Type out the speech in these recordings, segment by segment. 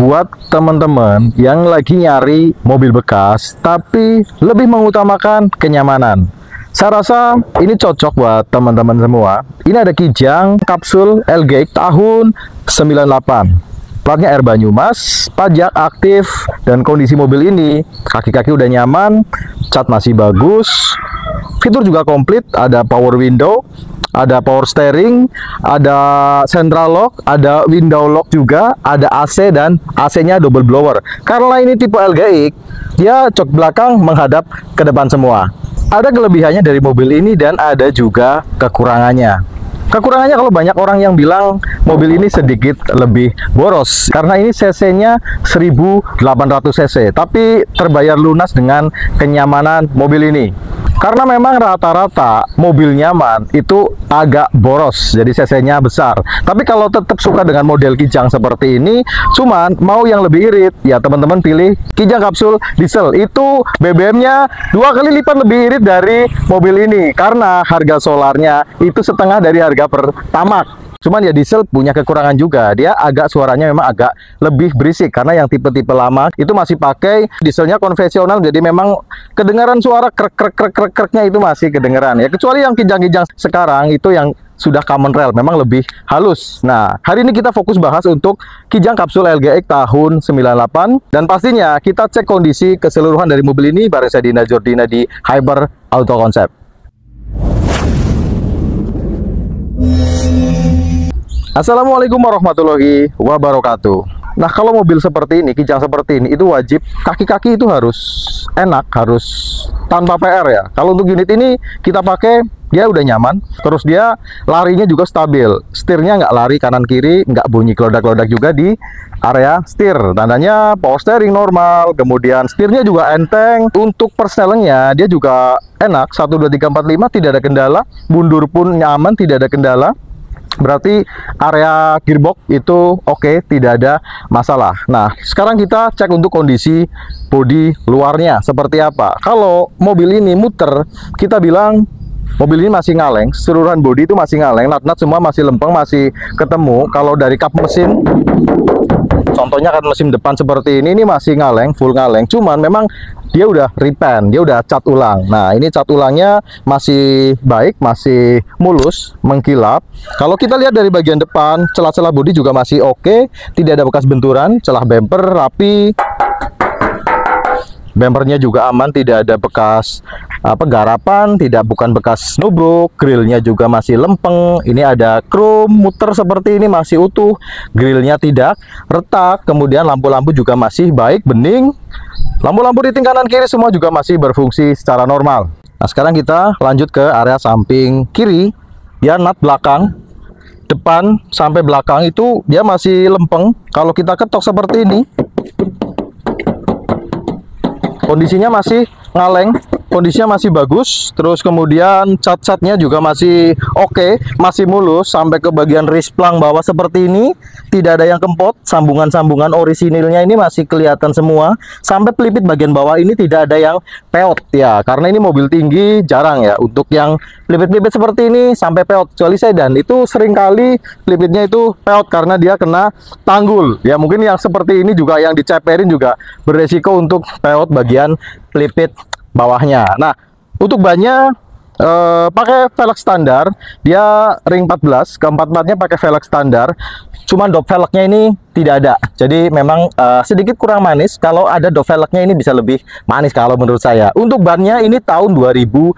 buat teman-teman yang lagi nyari mobil bekas tapi lebih mengutamakan kenyamanan. Saya rasa ini cocok buat teman-teman semua. Ini ada Kijang kapsul LGX tahun 98. Platnya Air Banyumas, pajak aktif, dan kondisi mobil ini kaki-kaki udah nyaman, cat masih bagus. Fitur juga komplit, ada power window, ada power steering, ada central lock, ada window lock juga, ada AC dan AC-nya double blower. Karena ini tipe LGX, dia jok belakang menghadap ke depan semua. Ada kelebihannya dari mobil ini dan ada juga kekurangannya. Kekurangannya kalau banyak orang yang bilang mobil ini sedikit lebih boros karena ini cc-nya 1800 cc, tapi terbayar lunas dengan kenyamanan mobil ini. Karena memang rata-rata mobil nyaman itu agak boros, jadi cc-nya besar. Tapi kalau tetap suka dengan model Kijang seperti ini, cuman mau yang lebih irit, ya teman-teman pilih Kijang kapsul diesel. Itu BBM-nya 2 kali lipat lebih irit dari mobil ini, karena harga solarnya itu setengah dari harga Pertamax. Cuman ya diesel punya kekurangan juga, dia agak suaranya memang agak lebih berisik karena yang tipe-tipe lama itu masih pakai dieselnya konvensional, jadi memang kedengaran suara krek-krek-krek-kreknya itu masih kedengaran ya. Kecuali yang Kijang-Kijang sekarang itu yang sudah common rail, memang lebih halus. Nah, hari ini kita fokus bahas untuk Kijang kapsul LGX tahun 98 dan pastinya kita cek kondisi keseluruhan dari mobil ini bareng saya Dina Jordina di Hyper Auto Concept. Assalamualaikum warahmatullahi wabarakatuh. Nah, kalau mobil seperti ini, Kijang seperti ini, itu wajib kaki-kaki itu harus enak, harus tanpa PR ya. Kalau untuk unit ini kita pakai, dia udah nyaman, terus dia larinya juga stabil. Setirnya nggak lari kanan kiri, nggak bunyi kelodak-kelodak juga di area setir. Tandanya power steering normal, kemudian setirnya juga enteng. Untuk persnelingnya dia juga enak, 1, 2, 3, 4, 5 tidak ada kendala. Mundur pun nyaman, tidak ada kendala. Berarti area gearbox itu oke, tidak ada masalah. Nah, sekarang kita cek untuk kondisi bodi luarnya seperti apa. Kalau mobil ini muter, kita bilang mobil ini masih ngaleng, keseluruhan bodi itu masih ngaleng, nat-nat semua masih lempeng, masih ketemu. Kalau dari kap mesin, contohnya kan mesin depan seperti ini masih ngaleng, full ngaleng. Cuman memang dia udah repaint, dia udah cat ulang. Nah, ini cat ulangnya masih baik, masih mulus, mengkilap. Kalau kita lihat dari bagian depan, celah-celah bodi juga masih oke, tidak ada bekas benturan, celah bumper rapi. Bumpernya juga aman, tidak ada bekas garapan, bukan bekas nubruk. Grillnya juga masih lempeng. Ini ada chrome, muter seperti ini masih utuh. Grillnya tidak retak. Kemudian lampu-lampu juga masih baik, bening. Lampu-lampu di kanan kiri semua juga masih berfungsi secara normal. Nah, sekarang kita lanjut ke area samping kiri. Ya, nut belakang, depan sampai belakang itu dia masih lempeng. Kalau kita ketok seperti ini, kondisinya masih ngaleng, kondisinya masih bagus. Terus kemudian cat-catnya juga masih oke, masih mulus sampai ke bagian risplang bawah seperti ini. Tidak ada yang kempot, sambungan-sambungan orisinilnya ini masih kelihatan semua. Sampai pelipit bagian bawah ini tidak ada yang peot ya, karena ini mobil tinggi, jarang ya untuk yang pelipit-pelipit seperti ini sampai peot. Kecuali sedan, itu seringkali pelipitnya itu peot karena dia kena tanggul. Ya mungkin yang seperti ini juga yang diceperin juga beresiko untuk peot bagian pelipit bawahnya. Nah, untuk bannya pakai velg standar, dia ring 14, keempat-empatnya pakai velg standar. Cuman dop velgnya ini tidak ada, jadi memang sedikit kurang manis. Kalau ada dop velgnya ini bisa lebih manis kalau menurut saya. Untuk bannya ini tahun 2019,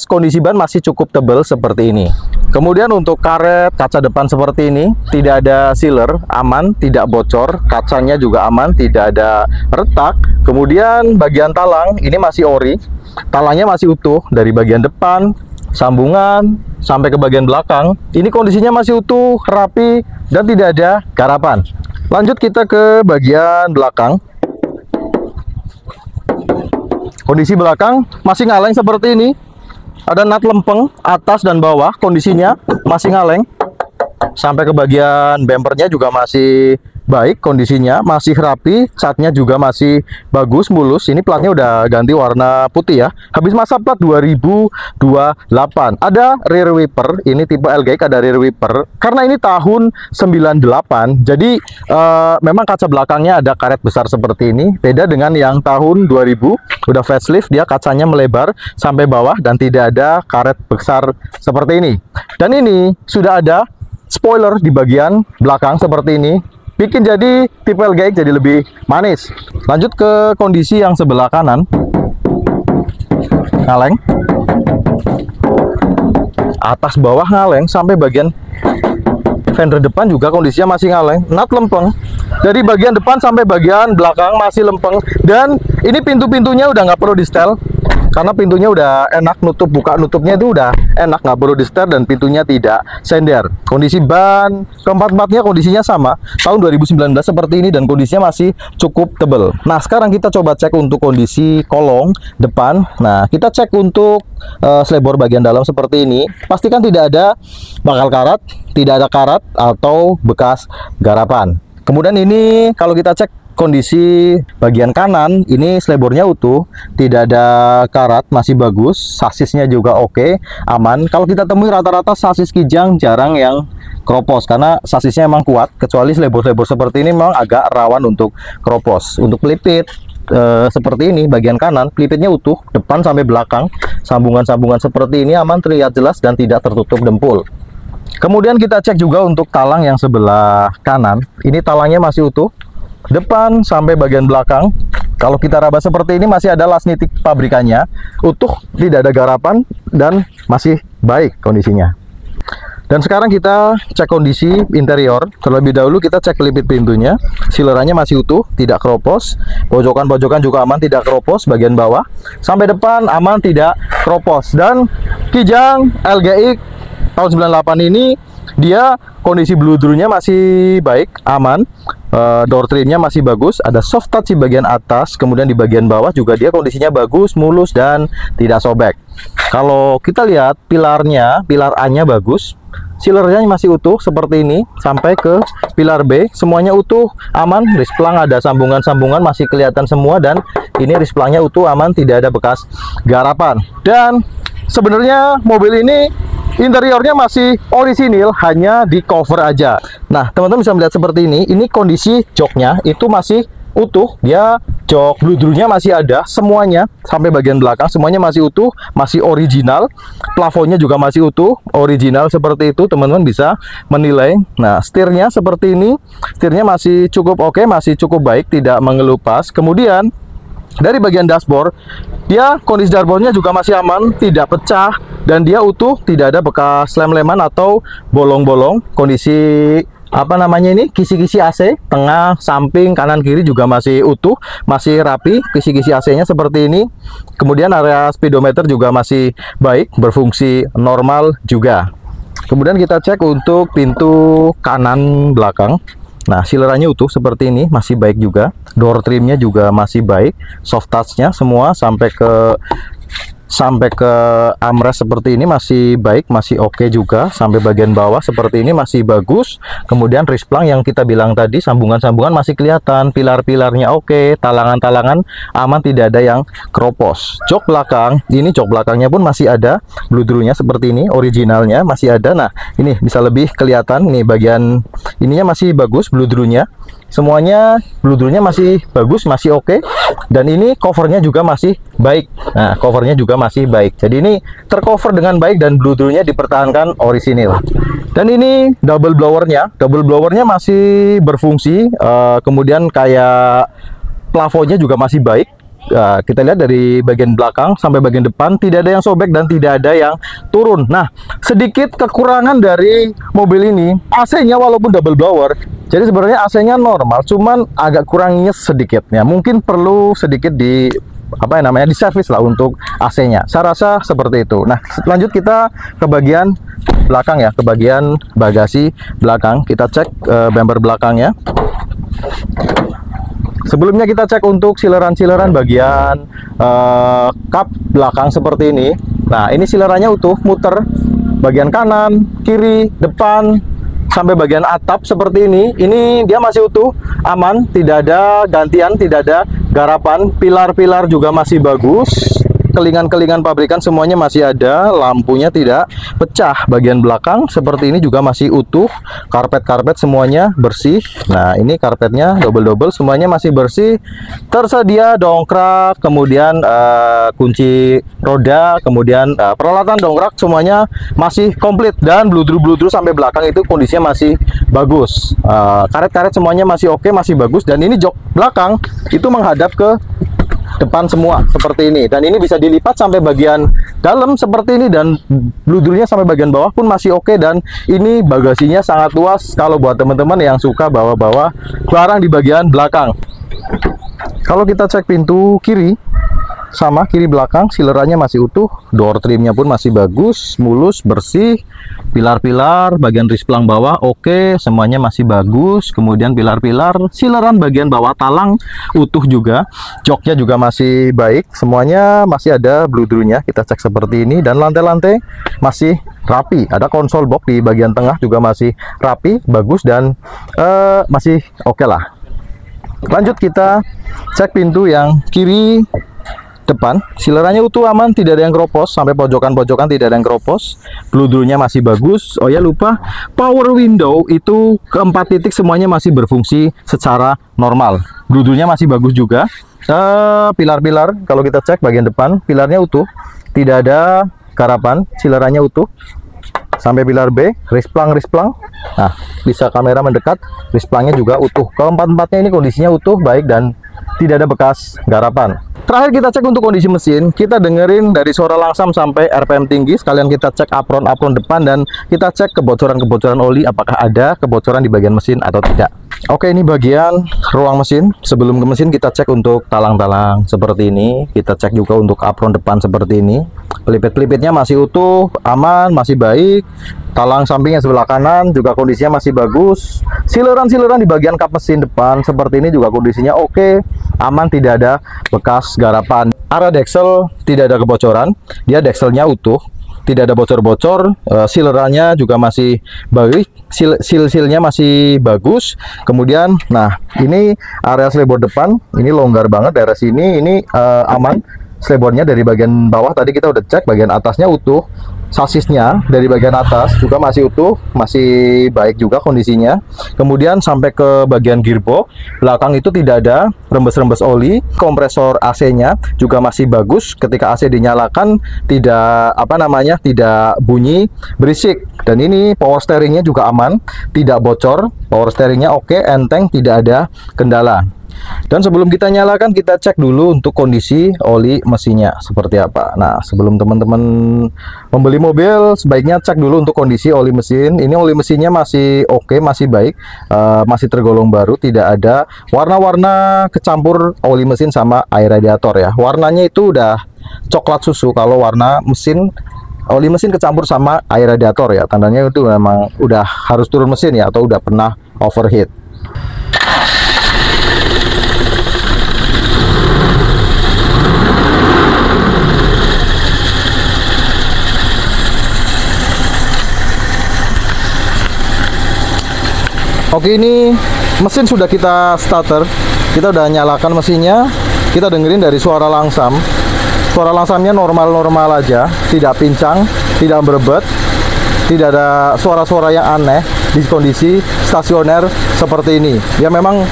kondisi ban masih cukup tebal seperti ini. Kemudian untuk karet kaca depan seperti ini, tidak ada sealer, aman, tidak bocor. Kacanya juga aman, tidak ada retak. Kemudian bagian talang ini masih ori, talangnya masih utuh dari bagian depan, sambungan sampai ke bagian belakang. Ini kondisinya masih utuh, rapi, dan tidak ada garapan. Lanjut kita ke bagian belakang. Kondisi belakang masih ngaleng seperti ini. Ada nut lempeng atas dan bawah, kondisinya masih ngaleng. Sampai ke bagian bumpernya juga masih baik kondisinya, masih rapi, catnya juga masih bagus, mulus. Ini platnya udah ganti warna putih ya. Habis masa plat 2028. Ada rear wiper, ini tipe LGX ada rear wiper. Karena ini tahun 98, jadi memang kaca belakangnya ada karet besar seperti ini. Beda dengan yang tahun 2000, udah facelift, dia kacanya melebar sampai bawah dan tidak ada karet besar seperti ini. Dan ini sudah ada spoiler di bagian belakang seperti ini, bikin jadi tipe LGX jadi lebih manis. Lanjut ke kondisi yang sebelah kanan. Ngaleng, atas bawah ngaleng, sampai bagian fender depan juga kondisinya masih ngaleng, nat lempeng. Dari bagian depan sampai bagian belakang masih lempeng. Dan ini pintu-pintunya udah nggak perlu di setel, karena pintunya udah enak, nutup buka nutupnya itu udah enak, nggak perlu di setel, dan pintunya tidak sender. Kondisi ban keempat-empatnya kondisinya sama tahun 2019 seperti ini, dan kondisinya masih cukup tebal. Nah, sekarang kita coba cek untuk kondisi kolong depan. Nah, kita cek untuk selebor bagian dalam seperti ini. Pastikan tidak ada bakal karat, tidak ada karat atau bekas garapan. Kemudian ini kalau kita cek kondisi bagian kanan, ini selebornya utuh, tidak ada karat, masih bagus, sasisnya juga oke, aman. Kalau kita temui rata-rata sasis Kijang jarang yang kropos, karena sasisnya emang kuat, kecuali selebor-selebor seperti ini memang agak rawan untuk kropos. Untuk pelipit seperti ini, bagian kanan pelipitnya utuh, depan sampai belakang, sambungan-sambungan seperti ini aman, terlihat jelas dan tidak tertutup dempul. Kemudian kita cek juga untuk talang yang sebelah kanan, ini talangnya masih utuh, depan sampai bagian belakang. Kalau kita raba seperti ini masih ada las nitik pabrikannya, utuh, tidak ada garapan dan masih baik kondisinya. Dan sekarang kita cek kondisi interior. Terlebih dahulu kita cek pelipit pintunya, silerannya masih utuh, tidak keropos. Pojokan-pojokan juga aman, tidak keropos. Bagian bawah sampai depan aman, tidak keropos. Dan Kijang LGX tahun 98 ini dia kondisi bludrunya masih baik, aman. Door trimnya masih bagus, ada soft touch di bagian atas, kemudian di bagian bawah juga dia kondisinya bagus, mulus dan tidak sobek. Kalau kita lihat pilarnya, pilar A-nya bagus, silernya masih utuh seperti ini sampai ke pilar B, semuanya utuh, aman. Risplang ada sambungan-sambungan masih kelihatan semua, dan ini risplangnya utuh, aman, tidak ada bekas garapan. Dan sebenarnya mobil ini interiornya masih orisinil, hanya di cover aja. Nah, teman-teman bisa melihat seperti ini kondisi joknya itu masih utuh, dia jok bludrunya masih ada, semuanya sampai bagian belakang semuanya masih utuh, masih original. Plafonnya juga masih utuh, original seperti itu, teman-teman bisa menilai. Nah, setirnya seperti ini, setirnya masih cukup oke, masih cukup baik, tidak mengelupas. Kemudian dari bagian dashboard, dia kondisi dashboardnya juga masih aman, tidak pecah, dan dia utuh, tidak ada bekas lem-leman atau bolong-bolong. Kondisi kisi-kisi AC, tengah, samping, kanan, kiri juga masih utuh, masih rapi, kisi-kisi AC-nya seperti ini. Kemudian area speedometer juga masih baik, berfungsi normal juga. Kemudian kita cek untuk pintu kanan belakang. Nah, silerannya utuh seperti ini, masih baik juga. Door trimnya juga masih baik, soft touch-nya semua sampai ke armrest seperti ini masih baik, masih oke juga. Sampai bagian bawah seperti ini masih bagus. Kemudian risplang yang kita bilang tadi, sambungan-sambungan masih kelihatan, pilar-pilarnya oke, talangan-talangan aman, tidak ada yang keropos. Jok belakang, ini jok belakangnya pun masih ada, bludrunya seperti ini, originalnya masih ada. Nah, ini bisa lebih kelihatan, nih bagian ininya masih bagus, bludrunya. Semuanya bludrunya masih bagus, masih oke. Dan ini covernya juga masih baik. Nah, covernya juga masih baik. Jadi ini tercover dengan baik dan bludrunya dipertahankan orisinil. Dan ini double blowernya masih berfungsi. Kemudian kayak plafonnya juga masih baik. Kita lihat dari bagian belakang sampai bagian depan tidak ada yang sobek dan tidak ada yang turun. Nah, sedikit kekurangan dari mobil ini, AC-nya walaupun double blower, jadi sebenarnya AC-nya normal, cuman agak kurangnya sedikit ya. Mungkin perlu sedikit di di servis lah untuk AC-nya. Saya rasa seperti itu. Nah, lanjut kita ke bagian belakang ya, ke bagian bagasi belakang. Kita cek bumper belakangnya. Sebelumnya kita cek untuk sileran-sileran bagian kap belakang seperti ini. Nah, ini silerannya utuh, muter bagian kanan, kiri, depan, sampai bagian atap seperti ini dia masih utuh, aman, tidak ada gantian, tidak ada garapan. Pilar-pilar juga masih bagus, kelingan-kelingan pabrikan semuanya masih ada, lampunya tidak pecah. Bagian belakang seperti ini juga masih utuh, karpet-karpet semuanya bersih. Nah, ini karpetnya double-double, semuanya masih bersih. Tersedia dongkrak, kemudian kunci roda, kemudian peralatan dongkrak semuanya masih komplit, dan bludru-bludru sampai belakang itu kondisinya masih bagus. Karet-karet semuanya masih oke, masih bagus. Dan ini jok belakang itu menghadap ke depan semua seperti ini, dan ini bisa dilipat sampai bagian dalam seperti ini, dan bludrunya sampai bagian bawah pun masih oke. Dan ini bagasinya sangat luas kalau buat teman-teman yang suka bawa-bawa barang di bagian belakang. Kalau kita cek pintu kiri, sama kiri belakang silerannya masih utuh, door trimnya pun masih bagus, mulus, bersih. Pilar-pilar bagian risplang bawah oke, semuanya masih bagus. Kemudian pilar-pilar sileran bagian bawah talang utuh juga, joknya juga masih baik, semuanya masih ada bludrunya. Kita cek seperti ini, dan lantai-lantai masih rapi. Ada konsol box di bagian tengah juga masih rapi, bagus, dan masih oke lah. Lanjut kita cek pintu yang kiri depan, silerannya utuh, aman, tidak ada yang keropos, sampai pojokan-pojokan tidak ada yang keropos. Bludrunya masih bagus. Oh ya, lupa, power window itu keempat titik semuanya masih berfungsi secara normal. Bludrunya masih bagus juga. Pilar-pilar kalau kita cek bagian depan, pilarnya utuh, tidak ada garapan, silerannya utuh. Sampai pilar B, risplang. Nah, bisa kamera mendekat, risplangnya juga utuh. Keempat-empatnya ini kondisinya utuh, baik, dan tidak ada bekas garapan. Terakhir kita cek untuk kondisi mesin, kita dengerin dari suara langsam sampai RPM tinggi, sekalian kita cek apron depan, dan kita cek kebocoran oli, apakah ada kebocoran di bagian mesin atau tidak. Oke, ini bagian ruang mesin. Sebelum ke mesin kita cek untuk talang-talang seperti ini, kita cek juga untuk apron depan seperti ini. Pelipet-pelipetnya masih utuh, aman, masih baik. Talang sampingnya sebelah kanan juga kondisinya masih bagus. Sileran-sileran di bagian kap mesin depan seperti ini juga kondisinya oke, aman, tidak ada bekas garapan. Area deksel tidak ada kebocoran, dia dekselnya utuh, tidak ada bocor-bocor. Silerannya juga masih baik, sil-silnya masih bagus. Kemudian, nah, ini area selebor depan, ini longgar banget daerah sini, ini aman. Selebornya dari bagian bawah tadi kita udah cek, bagian atasnya utuh. Sasisnya dari bagian atas juga masih utuh, masih baik juga kondisinya. Kemudian sampai ke bagian gearbox belakang itu tidak ada rembes-rembes oli. Kompresor AC-nya juga masih bagus, ketika AC dinyalakan tidak tidak bunyi berisik. Dan ini power steeringnya juga aman, tidak bocor. Power steeringnya oke, enteng, tidak ada kendala. Dan sebelum kita nyalakan, kita cek dulu untuk kondisi oli mesinnya seperti apa. Nah, sebelum teman-teman membeli mobil, sebaiknya cek dulu untuk kondisi oli mesin. Ini oli mesinnya masih oke, masih baik, masih tergolong baru, tidak ada warna-warna kecampur oli mesin sama air radiator ya. Warnanya itu udah coklat susu kalau warna mesin. Oli mesin kecampur sama air radiator ya, tandanya itu memang udah harus turun mesin ya, atau udah pernah overheat. Oke, ini mesin sudah kita starter, kita udah nyalakan mesinnya. Kita dengerin dari suara langsam. Suara langsamnya normal-normal aja, tidak pincang, tidak berebet, tidak ada suara-suara yang aneh di kondisi stasioner seperti ini. Ya, memang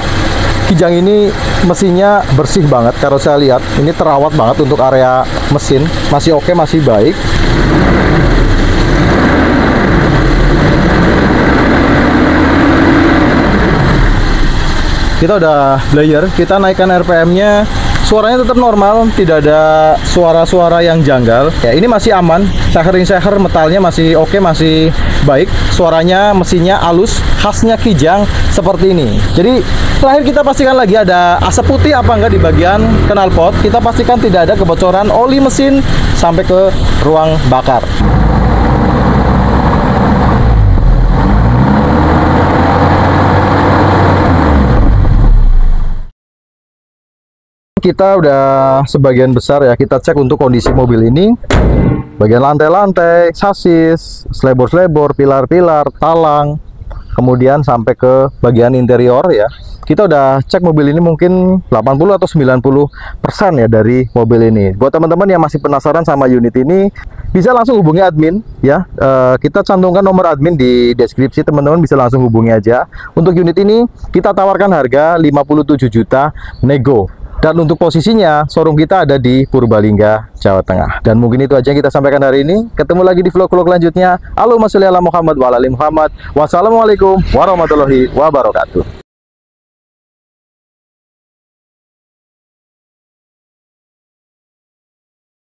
Kijang ini mesinnya bersih banget. Kalau saya lihat ini terawat banget untuk area mesin, masih oke, masih baik. Kita udah belayer, kita naikkan RPM-nya, suaranya tetap normal, tidak ada suara-suara yang janggal. Ya, ini masih aman, seher metalnya masih oke, masih baik. Suaranya, mesinnya halus, khasnya Kijang seperti ini. Jadi terakhir kita pastikan lagi ada asap putih apa enggak di bagian knalpot. Kita pastikan tidak ada kebocoran oli mesin sampai ke ruang bakar. Kita udah sebagian besar ya, kita cek untuk kondisi mobil ini. Bagian lantai-lantai, sasis, selebor-selebor, pilar-pilar, talang, kemudian sampai ke bagian interior ya. Kita udah cek mobil ini mungkin 80 atau 90% ya dari mobil ini. Buat teman-teman yang masih penasaran sama unit ini, bisa langsung hubungi admin ya. Kita cantumkan nomor admin di deskripsi, teman-teman bisa langsung hubungi aja. Untuk unit ini kita tawarkan harga 57 juta nego. Dan untuk posisinya, showroom kita ada di Purbalingga, Jawa Tengah. Dan mungkin itu aja yang kita sampaikan hari ini. Ketemu lagi di vlog-vlog lanjutnya. Allahumma sholli ala Muhammad wa ala ali Muhammad. Wassalamualaikum warahmatullahi wabarakatuh.